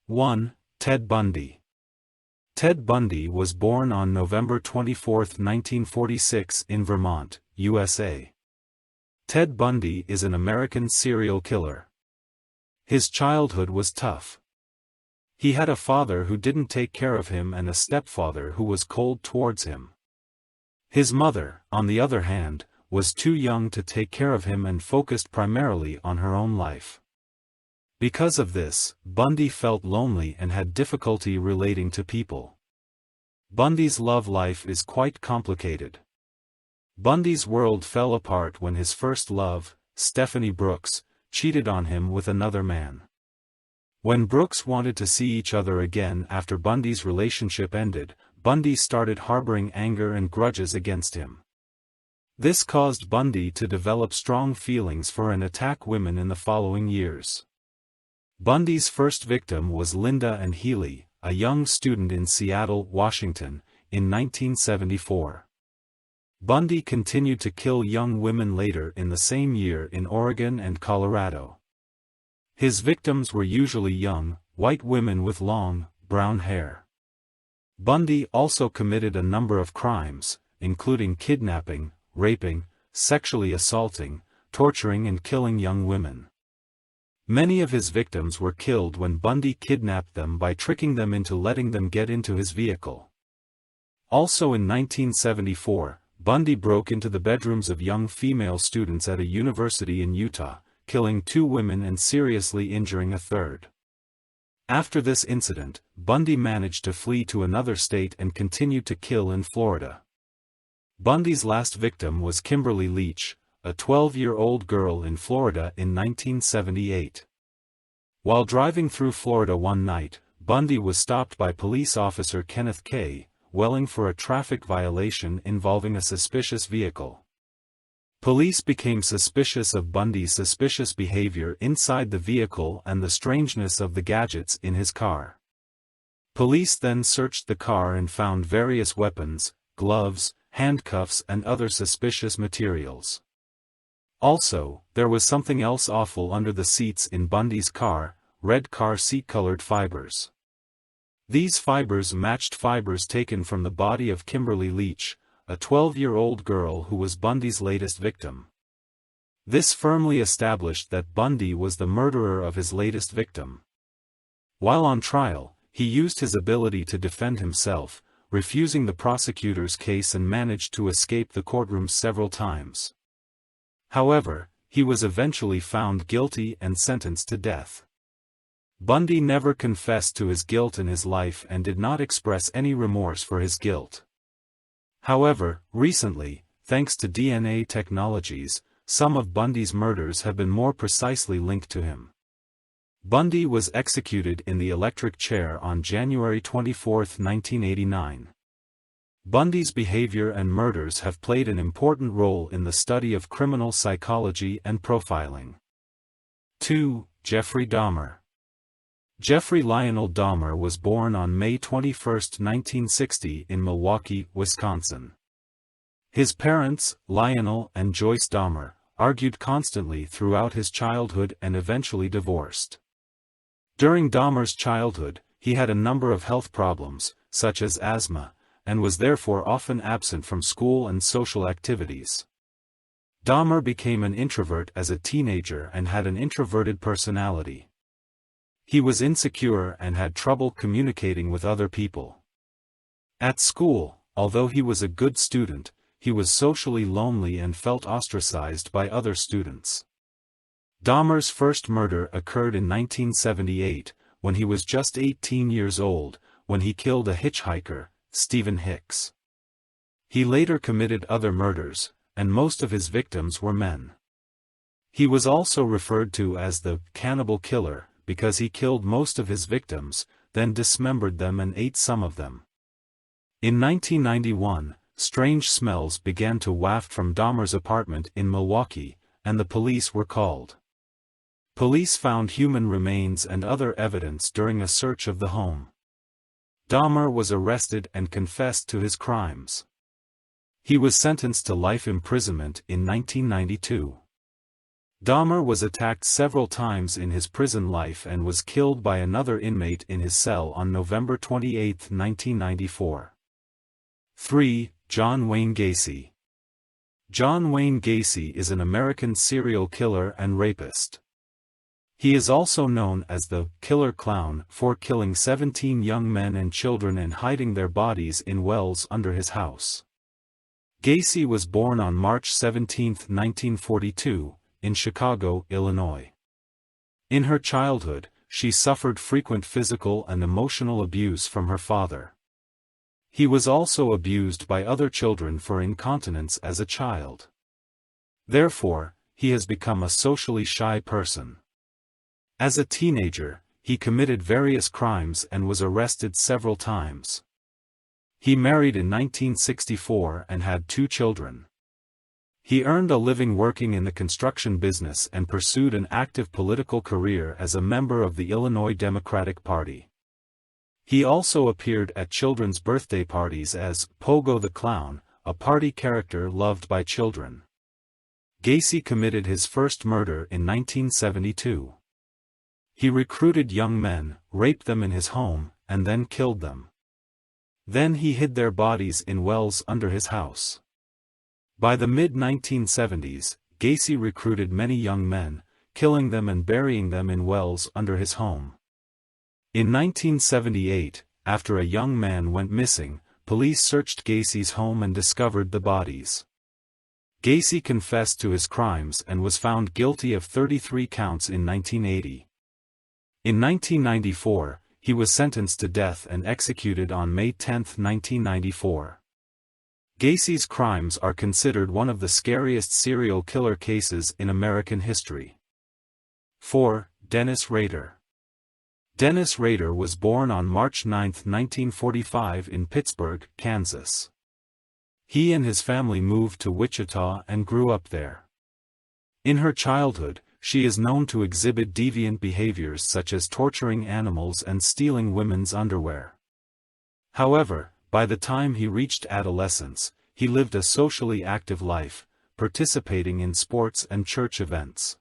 1. Ted Bundy. Ted Bundy was born on November 24, 1946 in Vermont, USA. Ted Bundy is an American serial killer. His childhood was tough. He had a father who didn't take care of him and a stepfather who was cold towards him. His mother, on the other hand, was too young to take care of him and focused primarily on her own life. Because of this, Bundy felt lonely and had difficulty relating to people. Bundy's love life is quite complicated. Bundy's world fell apart when his first love, Stephanie Brooks, cheated on him with another man. When Brooks wanted to see each other again after Bundy's relationship ended, Bundy started harboring anger and grudges against him. This caused Bundy to develop strong feelings for and attack women in the following years. Bundy's first victim was Linda Ann Healy, a young student in Seattle, Washington, in 1974. Bundy continued to kill young women later in the same year in Oregon and Colorado. His victims were usually young, white women with long, brown hair. Bundy also committed a number of crimes, including kidnapping, raping, sexually assaulting, torturing and killing young women. Many of his victims were killed when Bundy kidnapped them by tricking them into letting them get into his vehicle. Also in 1974, Bundy broke into the bedrooms of young female students at a university in Utah, killing 2 women and seriously injuring a third. After this incident, Bundy managed to flee to another state and continued to kill in Florida. Bundy's last victim was Kimberly Leach, a 12-year-old girl in Florida in 1978. While driving through Florida one night, Bundy was stopped by police officer Kenneth K. Welling for a traffic violation involving a suspicious vehicle. Police became suspicious of Bundy's suspicious behavior inside the vehicle and the strangeness of the gadgets in his car. Police then searched the car and found various weapons, gloves, handcuffs and other suspicious materials. Also, there was something else awful under the seats in Bundy's car, red car seat-colored fibers. These fibers matched fibers taken from the body of Kimberly Leach, a 12-year-old girl who was Bundy's latest victim. This firmly established that Bundy was the murderer of his latest victim. While on trial, he used his ability to defend himself, refusing the prosecutor's case and managed to escape the courtroom several times. However, he was eventually found guilty and sentenced to death. Bundy never confessed to his guilt in his life and did not express any remorse for his guilt. However, recently, thanks to DNA technologies, some of Bundy's murders have been more precisely linked to him. Bundy was executed in the electric chair on January 24, 1989. Bundy's behavior and murders have played an important role in the study of criminal psychology and profiling. 2. Jeffrey Dahmer. Jeffrey Lionel Dahmer was born on May 21, 1960 in Milwaukee, Wisconsin. His parents, Lionel and Joyce Dahmer, argued constantly throughout his childhood and eventually divorced. During Dahmer's childhood, he had a number of health problems, such as asthma, and was therefore often absent from school and social activities. Dahmer became an introvert as a teenager and had an introverted personality. He was insecure and had trouble communicating with other people. At school, although he was a good student, he was socially lonely and felt ostracized by other students. Dahmer's first murder occurred in 1978, when he was just 18 years old, when he killed a hitchhiker, Stephen Hicks. He later committed other murders, and most of his victims were men. He was also referred to as the cannibal killer, because he killed most of his victims, then dismembered them and ate some of them. In 1991, strange smells began to waft from Dahmer's apartment in Milwaukee, and the police were called. Police found human remains and other evidence during a search of the home. Dahmer was arrested and confessed to his crimes. He was sentenced to life imprisonment in 1992. Dahmer was attacked several times in his prison life and was killed by another inmate in his cell on November 28, 1994. 3. John Wayne Gacy. John Wayne Gacy is an American serial killer and rapist. He is also known as the Killer Clown for killing 17 young men and children and hiding their bodies in wells under his house. Gacy was born on March 17, 1942, in Chicago, Illinois. In her childhood, she suffered frequent physical and emotional abuse from her father. He was also abused by other children for incontinence as a child. Therefore, he has become a socially shy person. As a teenager, he committed various crimes and was arrested several times. He married in 1964 and had 2 children. He earned a living working in the construction business and pursued an active political career as a member of the Illinois Democratic Party. He also appeared at children's birthday parties as Pogo the Clown, a party character loved by children. Gacy committed his first murder in 1972. He recruited young men, raped them in his home, and then killed them. Then he hid their bodies in wells under his house. By the mid-1970s, Gacy recruited many young men, killing them and burying them in wells under his home. In 1978, after a young man went missing, police searched Gacy's home and discovered the bodies. Gacy confessed to his crimes and was found guilty of 33 counts in 1980. In 1994, he was sentenced to death and executed on May 10, 1994. Gacy's crimes are considered one of the scariest serial killer cases in American history. 4. Dennis Rader. Dennis Rader was born on March 9, 1945 in Pittsburgh, Kansas. He and his family moved to Wichita and grew up there. In her childhood, she is known to exhibit deviant behaviors such as torturing animals and stealing women's underwear. However, by the time he reached adolescence, he lived a socially active life, participating in sports and church events.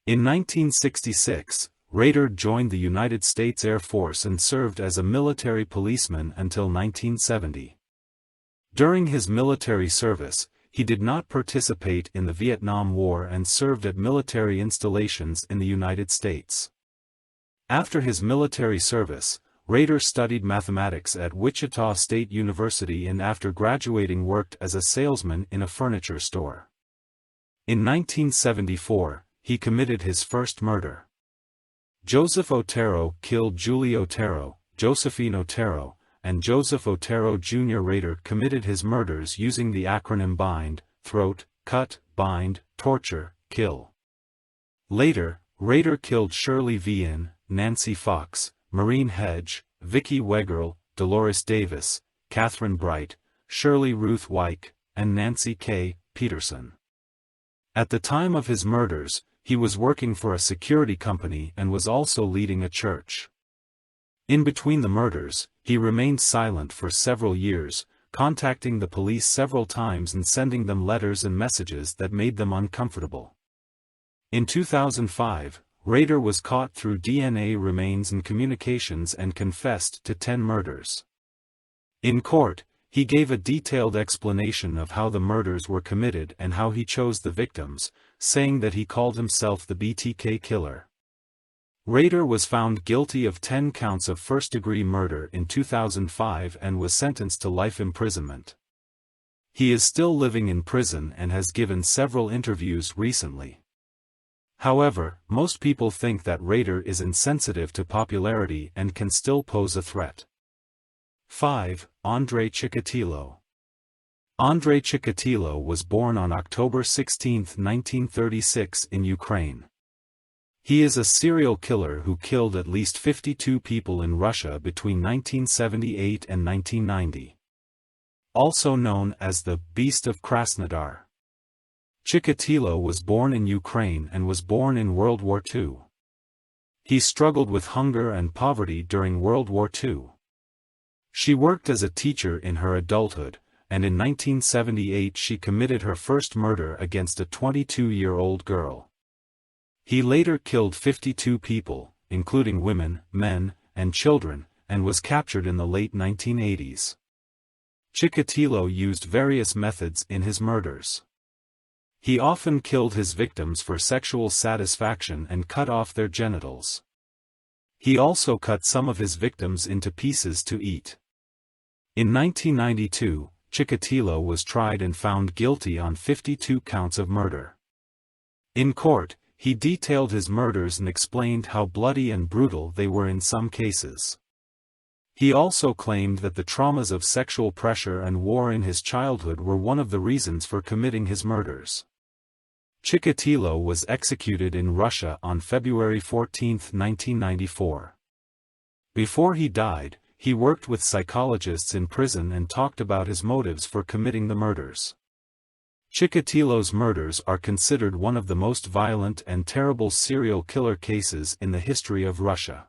In 1966, Rader joined the United States Air Force and served as a military policeman until 1970. During his military service, he did not participate in the Vietnam War and served at military installations in the United States. After his military service, Rader studied mathematics at Wichita State University and after graduating worked as a salesman in a furniture store. In 1974, he committed his first murder. Joseph Otero killed Julie Otero, Josephine Otero, and Joseph Otero Jr. Rader committed his murders using the acronym BIND, throat, cut, bind, torture, kill. Later, Rader killed Shirley Vian, Nancy Fox, Maureen Hedge, Vicki Wegerle, Dolores Davis, Catherine Bright, Shirley Ruth Wyke, and Nancy K. Peterson. At the time of his murders, he was working for a security company and was also leading a church. In between the murders, he remained silent for several years, contacting the police several times and sending them letters and messages that made them uncomfortable. In 2005, Rader was caught through DNA remains and communications and confessed to 10 murders. In court, he gave a detailed explanation of how the murders were committed and how he chose the victims, saying that he called himself the BTK Killer. Rader was found guilty of 10 counts of first-degree murder in 2005 and was sentenced to life imprisonment. He is still living in prison and has given several interviews recently. However, most people think that Rader is insensitive to popularity and can still pose a threat. 5. Andrei Chikatilo. Andrei Chikatilo was born on October 16, 1936 in Ukraine. He is a serial killer who killed at least 52 people in Russia between 1978 and 1990. Also known as the Beast of Krasnodar. Chikatilo was born in Ukraine and was born in World War II. He struggled with hunger and poverty during World War II. She worked as a teacher in her adulthood, and in 1978 she committed her first murder against a 22-year-old girl. He later killed 52 people, including women, men, and children, and was captured in the late 1980s. Chikatilo used various methods in his murders. He often killed his victims for sexual satisfaction and cut off their genitals. He also cut some of his victims into pieces to eat. In 1992, Chikatilo was tried and found guilty on 52 counts of murder. In court, he detailed his murders and explained how bloody and brutal they were in some cases. He also claimed that the traumas of sexual pressure and war in his childhood were one of the reasons for committing his murders. Chikatilo was executed in Russia on February 14, 1994. Before he died, he worked with psychologists in prison and talked about his motives for committing the murders. Chikatilo's murders are considered one of the most violent and terrible serial killer cases in the history of Russia.